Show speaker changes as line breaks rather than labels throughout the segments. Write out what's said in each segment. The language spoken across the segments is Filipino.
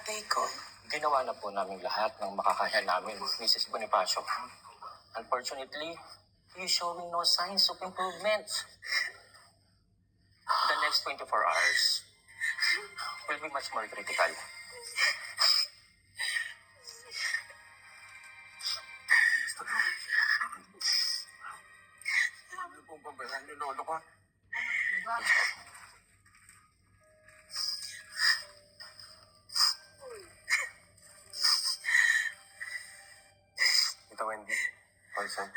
tatay ko.
Ginawa na po namin lahat ng makakaya namin, Mrs. Bonifacio. Unfortunately, he is showing no signs of improvement. The next 24 hours will be much more critical.
Ano pong pabayaan ni Lolo ko? Tita Wendy, Paulson.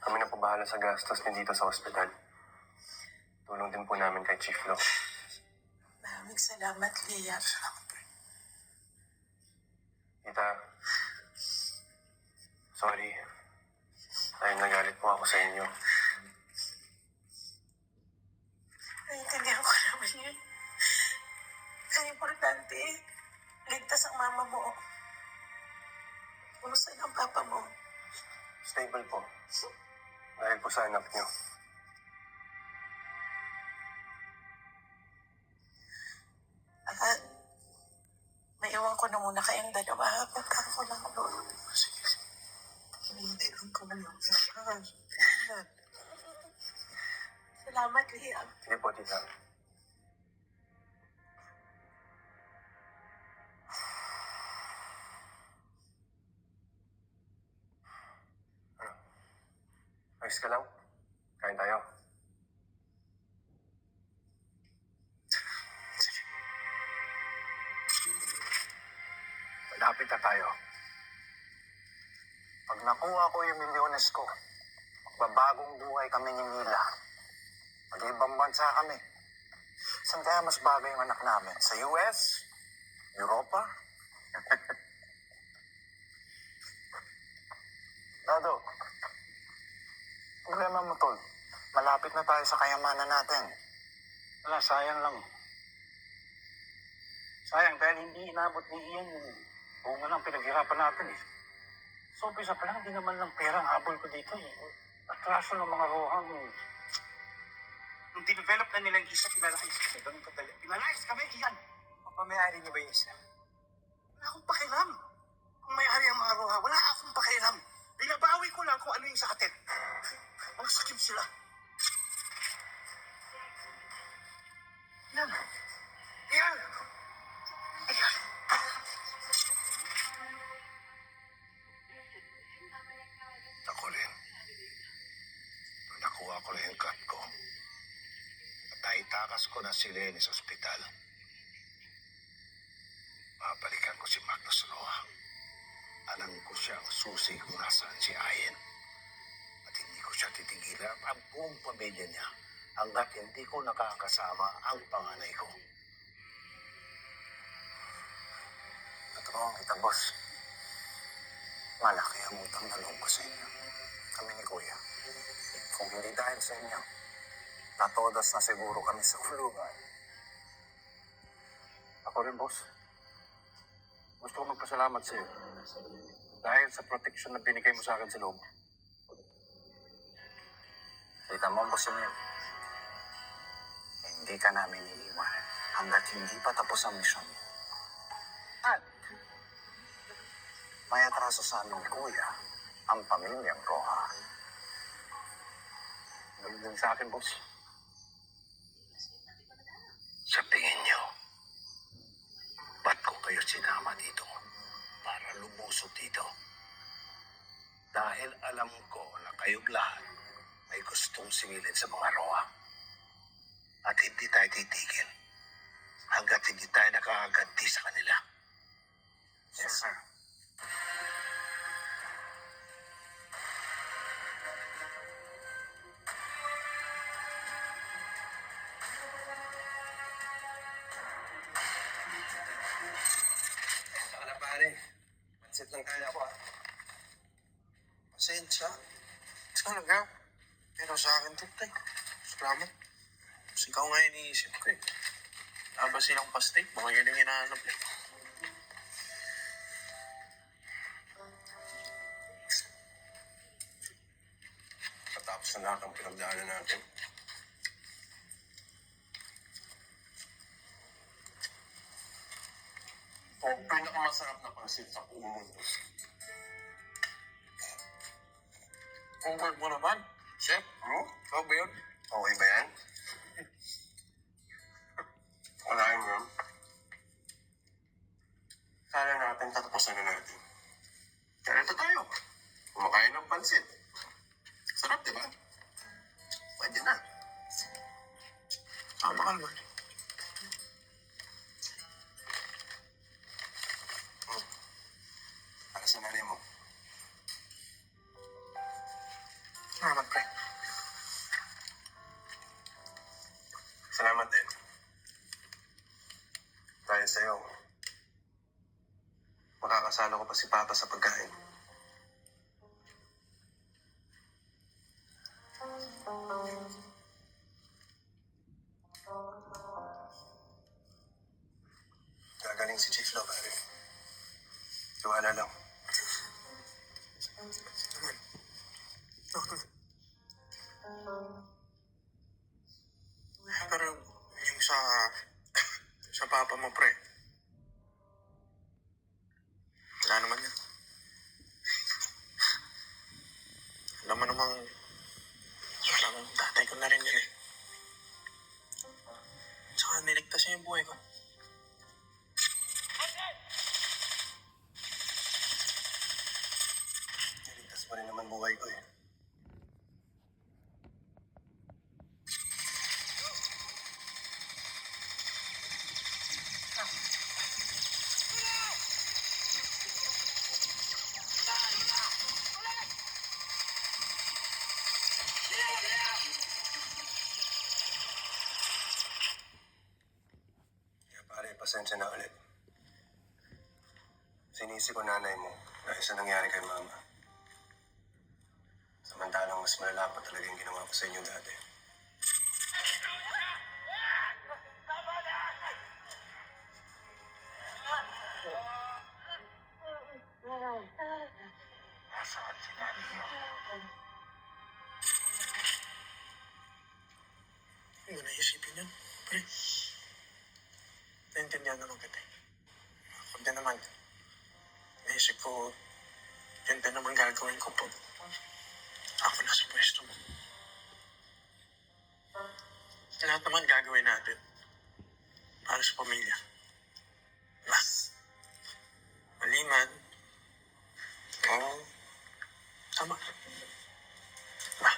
Kami na po bahala sa gastos niyo dito sa ospital. Tulong din po namin kay Chief Lo.
Maraming salamat, Leah.
Tita, sorry. Dahil nagalit po ako sa inyo.
Naiintindihan ko naman yun. Ang importante, ligtas ang mama mo. Kumusta ang papa mo?
Stable po. Dahil po sa anak niyo.
Maiwan ko na muna kayong dalawa. Punta ko lang doon.
Sige.
Hinihintay ko na lang. Salamat, Liam.
Sige po, tita. Ano? Ayos ka lang? Kain tayo. Malapit na tayo. Pag nakuha ko yung milyones ko, magbabagong buhay kami ni Mila. Mag-ibang bansa kami. Saan kaya mas bagay yung anak namin? Sa US? Europa? Dado, problema mo, tol. Malapit na tayo sa kayamanan natin.
Wala, sayang lang. Sayang dahil hindi inabot ni Ian yung bunga ng pinaghirapan natin eh. So, umpisa pa lang, hindi naman lang pera ang habol ko dito eh. Atraso ng mga rohang eh. Nung dinevelop na nilang isa, pinalayas kami. Ganun kadali. Pinalayas kami, Ian!
Mapamayari niyo ba yung isla?
Wala akong pakialam. Kung may-ari ang mga roha, wala akong pakialam. Binabawi ko lang kung ano yung sa atin. Mga sakim sila. Ian! Ian! Ian!
Ako rin. Nung nakuha ko rin yung cut ko, at naitakas ko na si Lenny sa ospital, babalikan ko si Magnus Roa. Alam ko siyang susi kung nasaan si Ayen. At hindi ko siya titigilan ang buong pamilya niya hanggat hindi ko nakakasama ang panganay ko. Natulungan kita, boss. Malaki ang utang na loob ko sa inyo. Kami ni Kuya. Kung hindi dahil sa inyo, natodas na siguro kami sa kulungan.
Ako rin, boss. Gusto ko magpasalamat sa iyo. Dahil sa protection na binigay mo sa akin sa loob.
Kita mo, boss yun. Hindi ka namin iiwan hanggat hindi pa tapos ang misyon. At may atraso sa aming kuya, ang pamilyang Roja.
Ganun din sa akin, boss.
Sa tingin niyo, ba't ko kayo sinama dito para lumusot dito? Dahil alam ko na kayong lahat ay gustong singilin sa mga Roa. At hindi tayo titigil hanggat hindi tayo nakakaganti sa kanila. Yes, sir.
Saka na pare, pansit lang kaya ko ah.
Pasensya. Talaga. Pero sa akin to, tay. Salamat. Kasi ikaw nga iniisip ko eh. Aba silang pastik, mga yun ang hinahanap eh. Patapos na lahat ang pinagdaanan natin. pinakamasarap na pansit sa buong mundo.
Homework mo naman.
Chef,
Ikaw ba yun?
okay ba yan? Wala mo yun. Kala natin tatapusan na natin. Ganito tayo. Kumakain ng pansit. Sarap, di ba? Pwede na.
Tama ka naman.
Para sa nanay mo.
Salamat, pre.
Salamat din. Dahil sa'yo, makakasalo ko pa si Papa sa pagkain. Gagaling si Chief Lo, pare. Tiwala lang.
Pero yung sa papa mo, pre. Wala naman yan. Alam mo namang parang tatay ko na rin yun eh. Tsaka niligtas niya yung buhay ko.
Niligtas pa rin naman buhay ko eh. Kaya pare, pasensya na ulit. Sinisi ko nanay mo dahil sa nangyari kay mama. Samantalang mas malala pa talaga yung ginawa ko sa inyo dati.
Hindi ko naisipin yun, pre. Naintindihan naman kita eh. Ako din naman. Naisip ko, yun din naman gagawin ko po. Ako na sa pwesto mo. Lahat naman gagawin natin. Para sa pamilya. Mas. Mali man. Oo. Tama. Ba?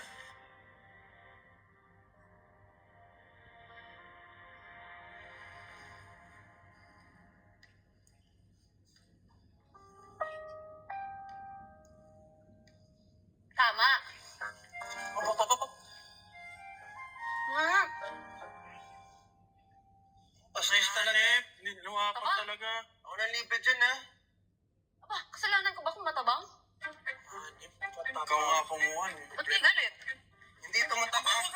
Tama. Hmm.
Pasayos talaga eh. Luwapan
Tama.
talaga.
Ako nang libre dyan, ha?
Aba, kasalanan ko ba kung matabang?
Ikaw nga kumuha.
Ba't kayo galit?
Hindi ito matabang.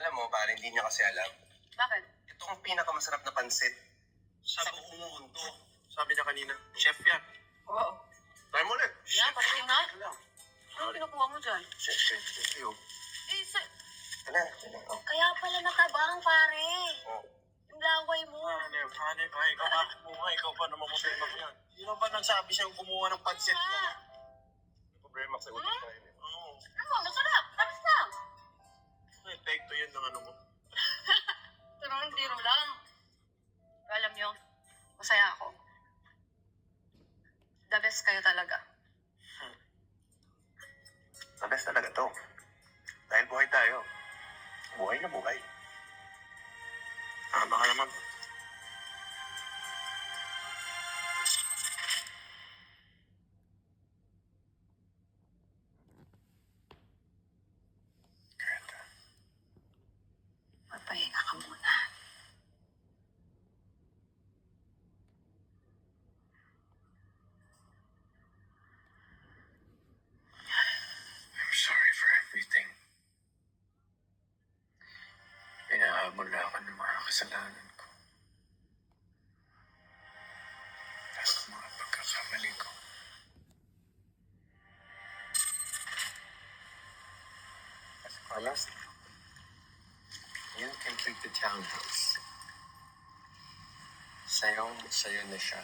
Alam mo, pare, hindi niya kasi alam.
Bakit?
Ito ang pinakamasarap na pansit.
Sa buong mundo. Sabi niya kanina, chef yan.
Oo.
Try mo ulit.
Yan, pati nga. Ano kinukuha mo dyan?
Chef.
Eh,
Ano?
kaya pala matabang, pare.
Oh.
Yung laway mo.
Hanip, ay, ikaw bakit kumuha? Ikaw pa naman problema ko yan. Sino ba nagsabi siyang kumuha ng pansit ko?
May problema sa utak na yun.
Oo.
Ano, masarap. Tapos na.
Epekto yan ng ano mo.
Pero hindi ro lang. Alam nyo, masaya ako. The best kayo talaga.
The best talaga to. Dahil buhay tayo. Buhay na buhay.
Tama ka naman.
Magpahinga ka muna.
I'm sorry for everything. Inahabol ako ng mga kasalanan ko. At mga pagkakamali ko.
As promised, you complete the townhouse. Sayo na siya.